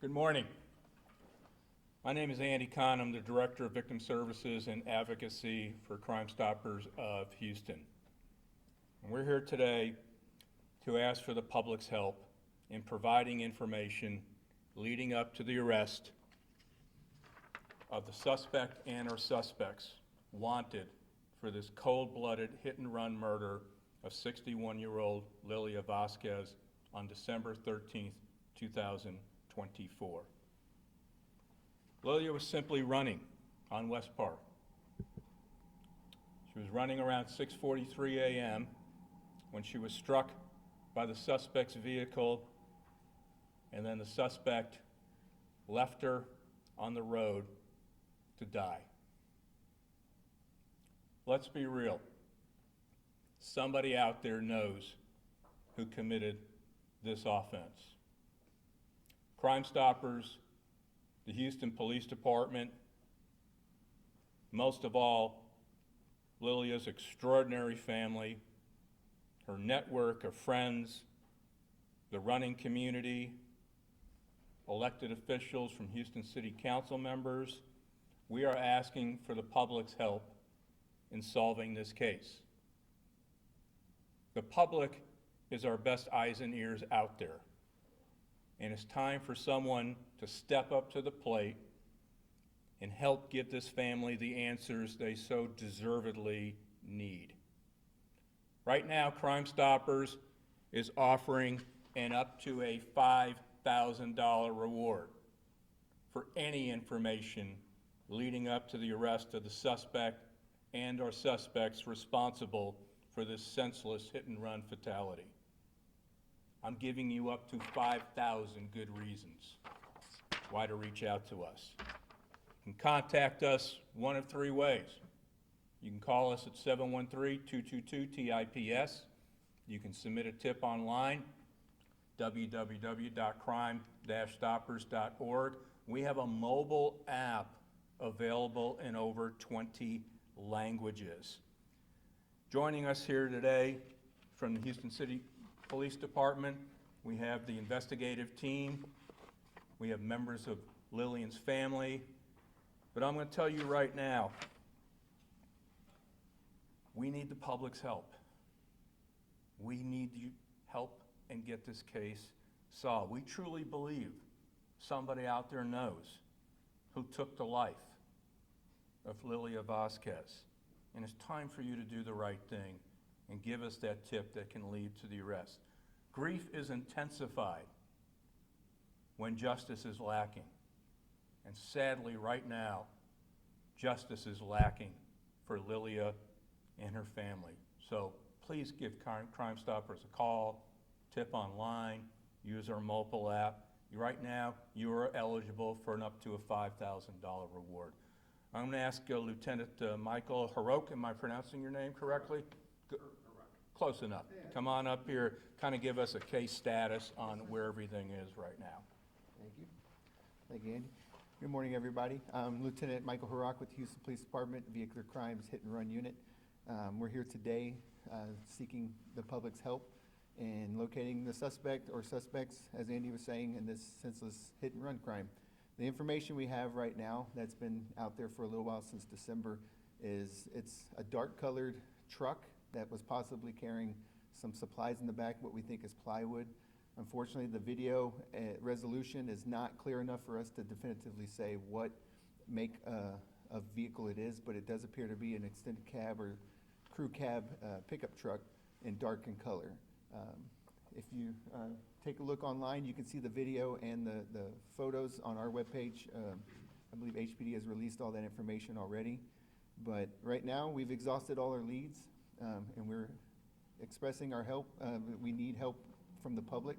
Good morning. My name is Andy Kahn. I'm the Director of Victim Services and Advocacy for Crime Stoppers of Houston. And we're here today to ask for the public's help in providing information leading up to the arrest of the suspect and or suspects wanted for this cold-blooded hit-and-run murder of 61-year-old Lilia Vazquez on December 13th, 2024. Lilia was simply running on West Park. She was running around 6:43 a.m. when she was struck by the suspect's vehicle, and then the suspect left her on the road to die. Let's be real. Somebody out there knows who committed this offense. Crime Stoppers, the Houston Police Department, most of all, Lilia's extraordinary family, her network of friends, the running community, elected officials from Houston City Council members. We are asking for the public's help in solving this case. The public is our best eyes and ears out there, and it's time for someone to step up to the plate and help give this family the answers they so deservedly need. Right now, Crime Stoppers is offering an up to a $5,000 reward for any information leading up to the arrest of the suspect and or suspects responsible for this senseless hit-and-run fatality. I'm giving you up to 5,000 good reasons why to reach out to us. You can contact us one of three ways. You can call us at 713-222-TIPS. You can submit a tip online, www.crime-stoppers.org. We have a mobile app available in over 20 languages. Joining us here today from the Houston City Police Department, we have the investigative team, we have members of Lillian's family, but I'm going to tell you right now, we need the public's help. We need you help and get this case solved. We truly believe somebody out there knows who took the life of Lilia Vazquez, and it's time for you to do the right thing and give us that tip that can lead to the arrest. Grief is intensified when justice is lacking. And sadly, right now, justice is lacking for Lilia and her family. So please give Crime Stoppers a call, tip online, use our mobile app. Right now, you are eligible for an up to a $5,000 reward. I'm going to ask Lieutenant Michael Harok, am I pronouncing your name correctly? Close enough. Come on up here, kind of give us a case status on where everything is right now. Thank you. Thank you, Andy. Good morning, everybody. I'm Lieutenant Michael Harok with the Houston Police Department, Vehicular Crimes Hit and Run Unit. We're here today seeking the public's help in locating the suspect or suspects, as Andy was saying, in this senseless hit and run crime. The information we have right now that's been out there for a little while since December is it's a dark colored truck that was possibly carrying some supplies in the back, what we think is plywood. Unfortunately, the video resolution is not clear enough for us to definitively say what make of vehicle it is, but it does appear to be an extended cab or crew cab pickup truck in dark in color. If you take a look online, you can see the video and the photos on our webpage. I believe HPD has released all that information already. But right now, we've exhausted all our leads, and we're expressing our help. We need help from the public.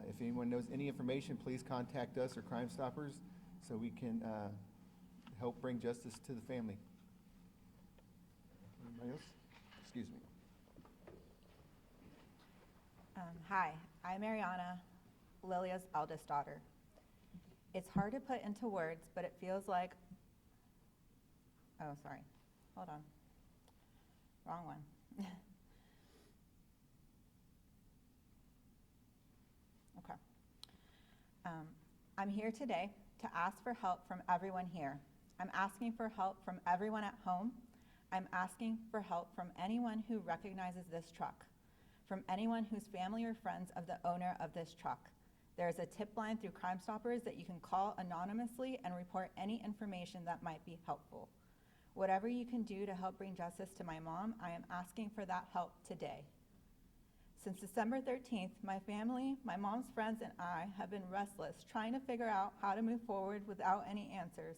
If anyone knows any information, please contact us or Crime Stoppers so we can help bring justice to the family. Anybody else? Excuse me. Hi, I'm Mariana, Lilia's eldest daughter. It's hard to put into words, but it feels like, oh, sorry, hold on, wrong one. Okay. I'm here today to ask for help from everyone here. I'm asking for help from everyone at home. I'm asking for help from anyone who recognizes this truck, from anyone who's family or friends of the owner of this truck. There is a tip line through Crime Stoppers that you can call anonymously and report any information that might be helpful. Whatever you can do to help bring justice to my mom, I am asking for that help today. Since December 13th, my family, my mom's friends, and I have been restless, trying to figure out how to move forward without any answers.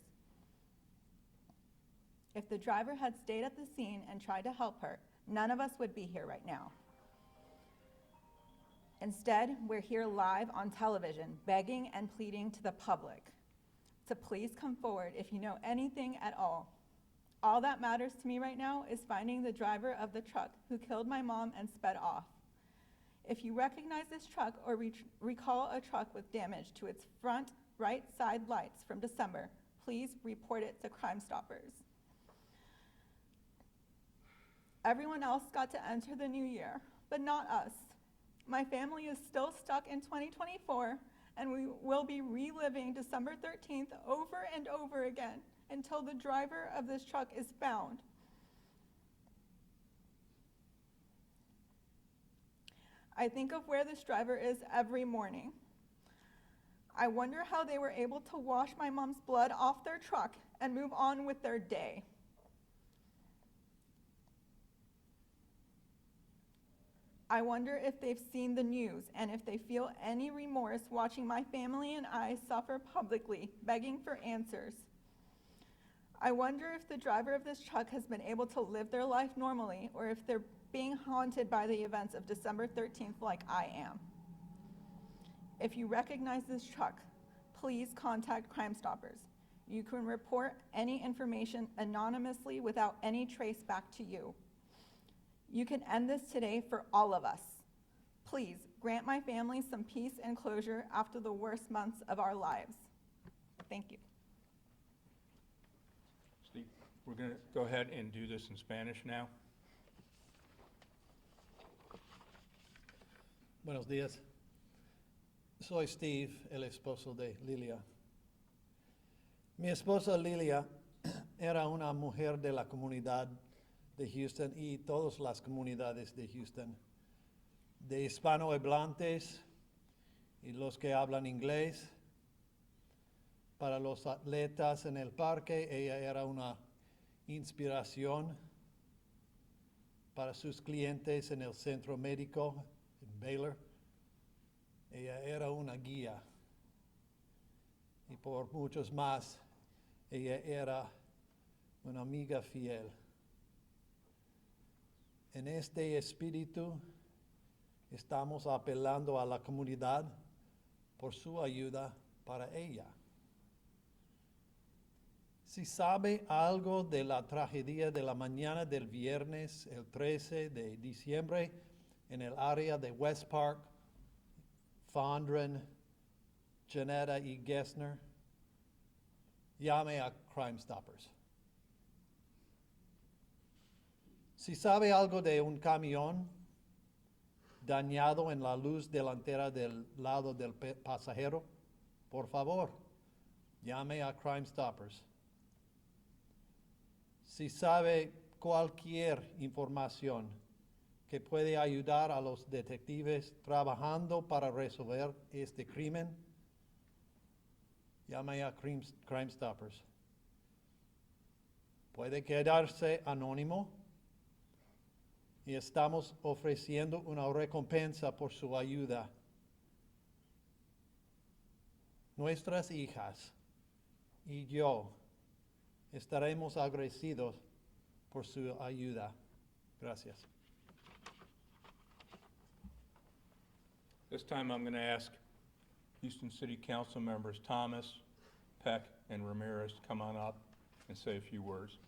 If the driver had stayed at the scene and tried to help her, none of us would be here right now. Instead, we're here live on television, begging and pleading to the public to please come forward if you know anything at all. All that matters to me right now is finding the driver of the truck who killed my mom and sped off. If you recognize this truck or recall a truck with damage to its front right side lights from December, please report it to Crime Stoppers. Everyone else got to enter the new year, but not us. My family is still stuck in 2024, and we will be reliving December 13th over and over again until the driver of this truck is found. I think of where this driver is every morning. I wonder how they were able to wash my mom's blood off their truck and move on with their day. I wonder if they've seen the news and if they feel any remorse watching my family and I suffer publicly, begging for answers. I wonder if the driver of this truck has been able to live their life normally, or if they're being haunted by the events of December 13th like I am. If you recognize this truck, please contact Crime Stoppers. You can report any information anonymously without any trace back to you. You can end this today for all of us. Please grant my family some peace and closure after the worst months of our lives. Thank you. Steve, we're going to go ahead and do this in Spanish now. Buenos días. Soy Steve, el esposo de Lilia. Mi esposa Lilia era una mujer de la comunidad de Houston y todas las comunidades de Houston, de hispanohablantes y los que hablan inglés. Para los atletas en el parque, ella era una inspiración. Para sus clientes en el centro médico, en Baylor, ella era una guía. Y por muchos más, ella era una amiga fiel. En este espíritu, estamos apelando a la comunidad por su ayuda para ella. Si sabe algo de la tragedia de la mañana del viernes, el 13 de diciembre, en el área de West Park, Fondren, Janetta y Gessner, llame a Crime Stoppers. Si sabe algo de un camión dañado en la luz delantera del lado del pasajero, por favor, llame a Crime Stoppers. Si sabe cualquier información que puede ayudar a los detectives trabajando para resolver este crimen, llame a Crime Stoppers. Puede quedarse anónimo y estamos ofreciendo una recompensa por su ayuda. Nuestras hijas y yo estaremos agradecidos por su ayuda. Gracias. This time I'm going to ask Houston City Council members Thomas, Peck, and Ramirez to come on up and say a few words.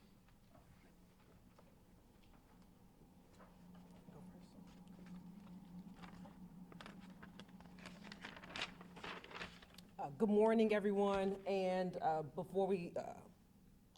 Good morning, everyone. And before we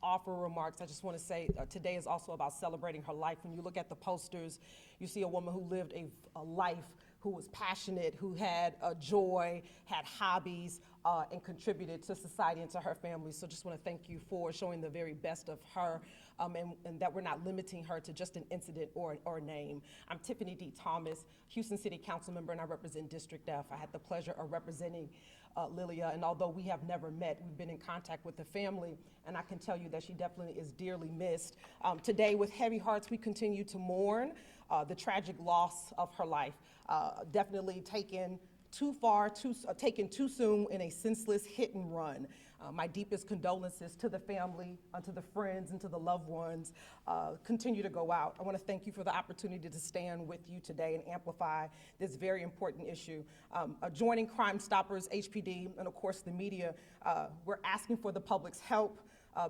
offer remarks, I just want to say today is also about celebrating her life. When you look at the posters, you see a woman who lived a life, who was passionate, who had a joy, had hobbies, and contributed to society and to her family. So just want to thank you for showing the very best of her, and that we're not limiting her to just an incident or a name. I'm Tiffany D. Thomas, Houston City Council member, and I represent District F. I had the pleasure of representing Lilia, and although we have never met, we've been in contact with the family, and I can tell you that she definitely is dearly missed. Today, with heavy hearts, we continue to mourn the tragic loss of her life, definitely taken too far, taken too soon in a senseless hit and run. My deepest condolences to the family, to the friends, and to the loved ones continue to go out. I want to thank you for the opportunity to stand with you today and amplify this very important issue. Joining Crime Stoppers, HPD, and of course the media, we're asking for the public's help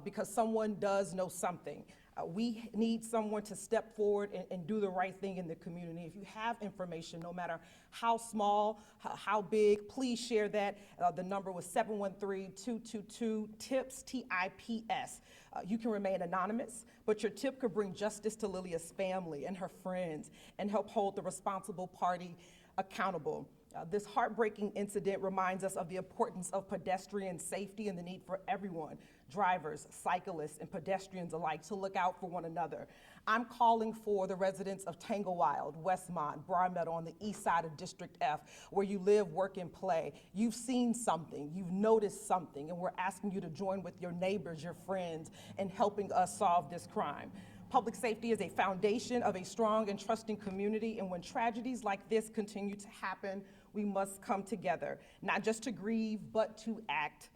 because someone does know something. We need someone to step forward and do the right thing in the community. If you have information, no matter how small, how big, please share that. The number was 713-222-TIPS, T-I-P-S. You can remain anonymous, but your tip could bring justice to Lilia's family and her friends and help hold the responsible party accountable. This heartbreaking incident reminds us of the importance of pedestrian safety and the need for everyone, drivers, cyclists, and pedestrians alike, to look out for one another. I'm calling for the residents of Tanglewild, Westmont, Broadmeadow on the east side of District F, where you live, work, and play. You've seen something, you've noticed something, and we're asking you to join with your neighbors, your friends, in helping us solve this crime. Public safety is a foundation of a strong and trusting community, and when tragedies like this continue to happen, we must come together, not just to grieve, but to act.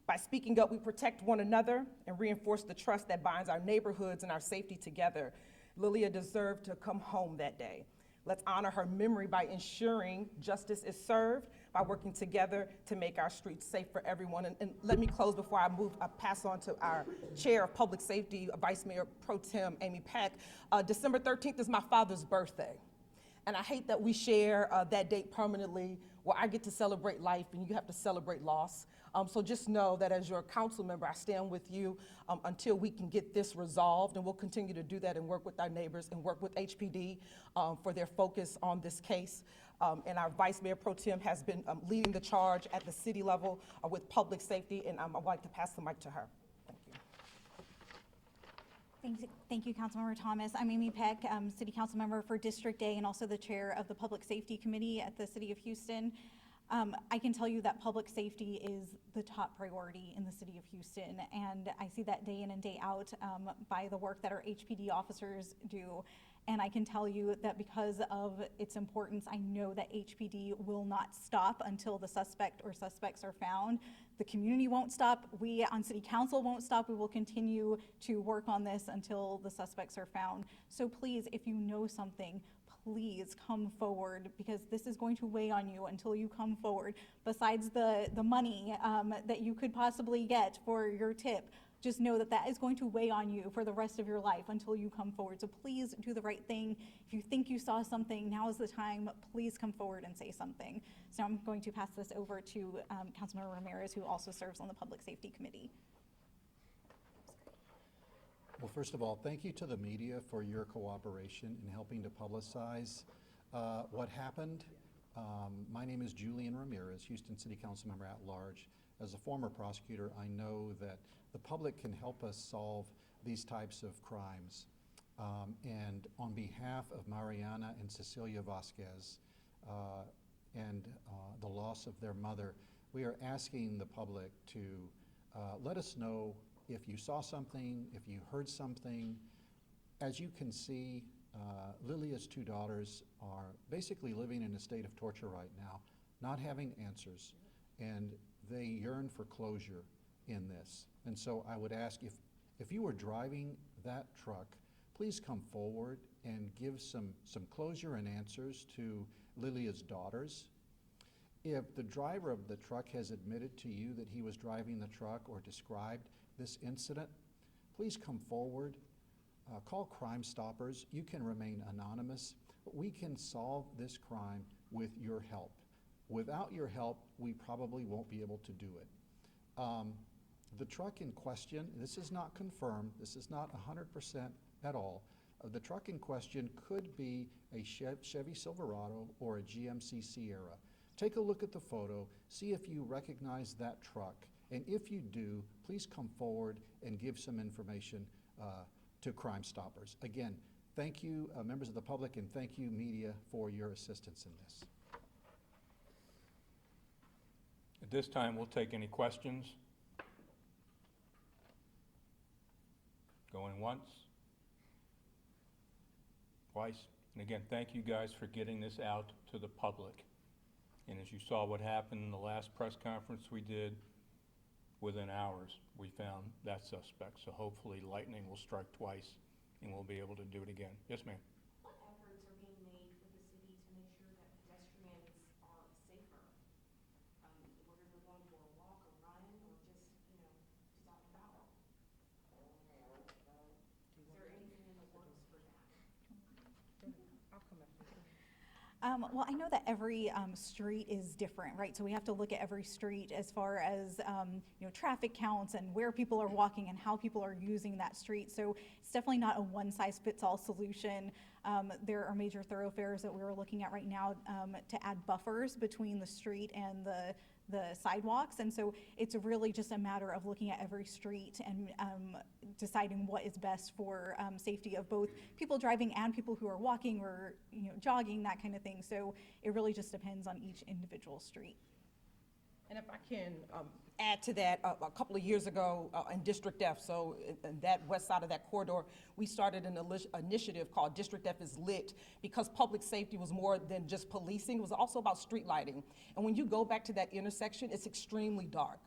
By speaking up, we protect one another and reinforce the trust that binds our neighborhoods and our safety together. Lilia deserved to come home that day. Let's honor her memory by ensuring justice is served, by working together to make our streets safe for everyone. And let me close before I pass on to our Chair of Public Safety, Vice Mayor Pro Tem Amy Peck. December 13th is my father's birthday. And I hate that we share that date permanently, where I get to celebrate life and you have to celebrate loss. So just know that as your council member, I stand with you until we can get this resolved, and we'll continue to do that and work with our neighbors and work with HPD for their focus on this case. And our Vice Mayor Pro Tem has been leading the charge at the city level with public safety, and I'd like to pass the mic to her. Thank you. Thank you, Councilmember Thomas. I'm Amy Peck, City Council Member for District A and also the Chair of the Public Safety Committee at the City of Houston. I can tell you that public safety is the top priority in the City of Houston, and I see that day in and day out by the work that our HPD officers do. And I can tell you that because of its importance, I know that HPD will not stop until the suspect or suspects are found. The community won't stop. We on City Council won't stop. We will continue to work on this until the suspects are found. So please, if you know something, please come forward, because this is going to weigh on you until you come forward. Besides the money that you could possibly get for your tip, just know that that is going to weigh on you for the rest of your life until you come forward. So please do the right thing. If you think you saw something, now is the time. Please come forward and say something. So I'm going to pass this over to Councilmember Ramirez, who also serves on the Public Safety Committee. Well, first of all, thank you to the media for your cooperation in helping to publicize what happened. My name is Julian Ramirez, Houston City Council Member at Large. As a former prosecutor, I know that the public can help us solve these types of crimes. And on behalf of Mariana and Cecilia Vazquez and the loss of their mother, we are asking the public to let us know if you saw something, if you heard something. As you can see, Lilia's two daughters are basically living in a state of torture right now, not having answers, and they yearn for closure in this. And so I would ask, if you were driving that truck, please come forward and give some closure and answers to Lilia's daughters. If the driver of the truck has admitted to you that he was driving the truck or described this incident, please come forward, call Crime Stoppers. You can remain anonymous, but we can solve this crime with your help. Without your help, we probably won't be able to do it. The truck in question, this is not confirmed, this is not 100% at all. The truck in question could be a Chevy Silverado or a GMC Sierra. Take a look at the photo, see if you recognize that truck, and if you do, please come forward and give some information to Crime Stoppers. Again, thank you, members of the public, and thank you, media, for your assistance in this. At this time, we'll take any questions. Going once? Twice? And again, thank you guys for getting this out to the public. And as you saw what happened in the last press conference we did, within hours, we found that suspect. So hopefully lightning will strike twice and we'll be able to do it again. Yes, ma'am? What efforts are being made for the city to make sure that pedestrians are safer? Whether they're going for a walk or run or just, just out and about? Is there anything in the works for that? I'll come up with it. Well, I know that every street is different, right? So we have to look at every street as far as traffic counts and where people are walking and how people are using that street. So it's definitely not a one-size-fits-all solution. There are major thoroughfares that we're looking at right now to add buffers between the street and the sidewalks. And so it's really just a matter of looking at every street and deciding what is best for safety of both people driving and people who are walking or jogging, that kind of thing. So it really just depends on each individual street. And if I can add to that, a couple of years ago in District F, so in that west side of that corridor, we started an initiative called District F is Lit, because public safety was more than just policing, it was also about street lighting. And when you go back to that intersection, it's extremely dark.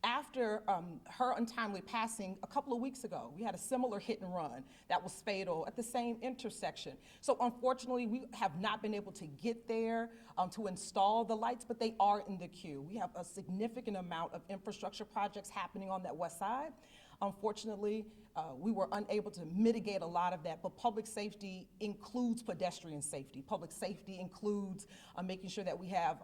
After her untimely passing a couple of weeks ago, we had a similar hit and run that was fatal at the same intersection. So unfortunately, we have not been able to get there to install the lights, but they are in the queue. We have a significant amount of infrastructure projects happening on that west side. Unfortunately, we were unable to mitigate a lot of that, but public safety includes pedestrian safety. Public safety includes making sure that we have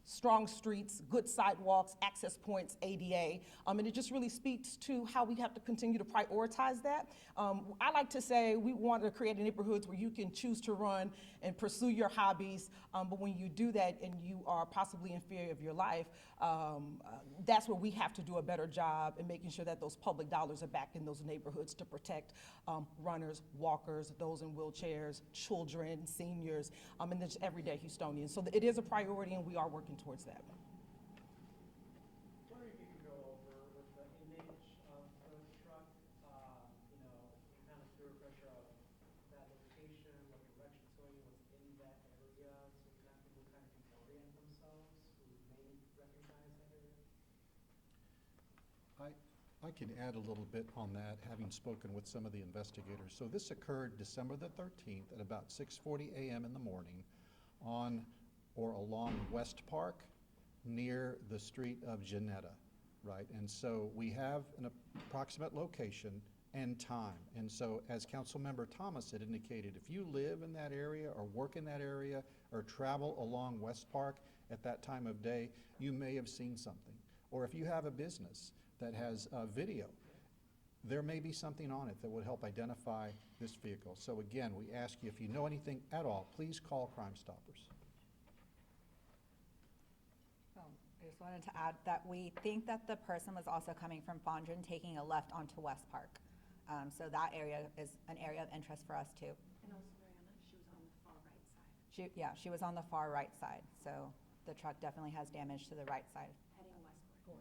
strong streets, good sidewalks, access points, ADA, and it just really speaks to how we have to continue to prioritize that. I like to say we want to create neighborhoods where you can choose to run and pursue your hobbies, but when you do that and you are possibly in fear of your life, that's where we have to do a better job in making sure that those public dollars are back in those neighborhoods to protect runners, walkers, those in wheelchairs, children, seniors, and just everyday Houstonians. So it is a priority and we are working towards that. Wondering if you could go over with the image of the truck, kind of through a pressure of that location, what direction it's going, what's in that area, so people kind of can orient themselves who may recognize that area? I can add a little bit on that, having spoken with some of the investigators. So this occurred December the 13th at about 6:40 a.m. in the morning on or along West Park near the street of Janetta, right? And so we have an approximate location and time. And so as Councilmember Thomas had indicated, if you live in that area or work in that area or travel along West Park at that time of day, you may have seen something. Or if you have a business that has video, there may be something on it that would help identify this vehicle. So again, we ask you, if you know anything at all, please call Crime Stoppers. I just wanted to add that we think that the person was also coming from Fondren, taking a left onto West Park. So that area is an area of interest for us too. And also, Mariana, she was on the far right side, She was on the far right side. So the truck definitely has damage to the right side,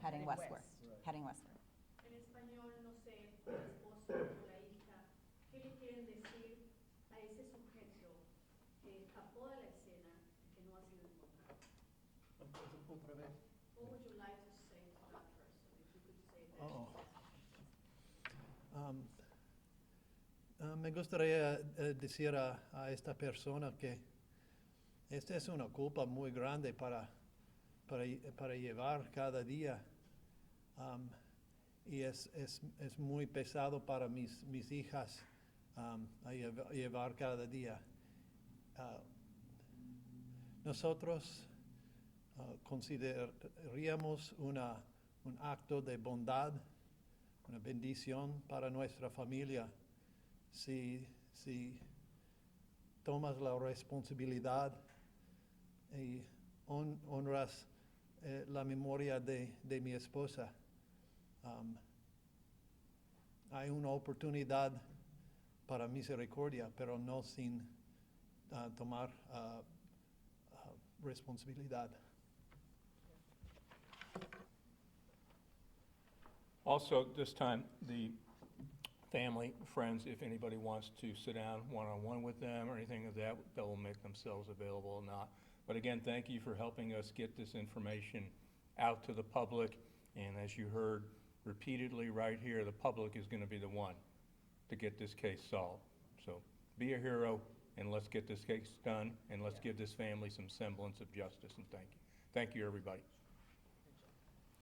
heading westward. heading westward. En español, no sé, con el esposo o la hija, ¿qué le quieren decir a ese sujeto que escapó de la escena y que no ha sido encontrado? What would you like to say to that person, if you could say that? Me gustaría decir a esta persona que esta es una culpa muy grande para llevar cada día. Y es muy pesado para mis hijas a llevar cada día. Nosotros consideraríamos un acto de bondad, una bendición para nuestra familia si tomas la responsabilidad y honras la memoria de mi esposa. Hay una oportunidad para misericordia, pero no sin tomar responsabilidad. Also, this time, the family, friends, if anybody wants to sit down one-on-one with them or anything of that, they will make themselves available or not. But again, thank you for helping us get this information out to the public. And as you heard repeatedly right here, the public is going to be the one to get this case solved. So be a hero, and let's get this case done, and let's give this family some semblance of justice, and thank you. Thank you, everybody.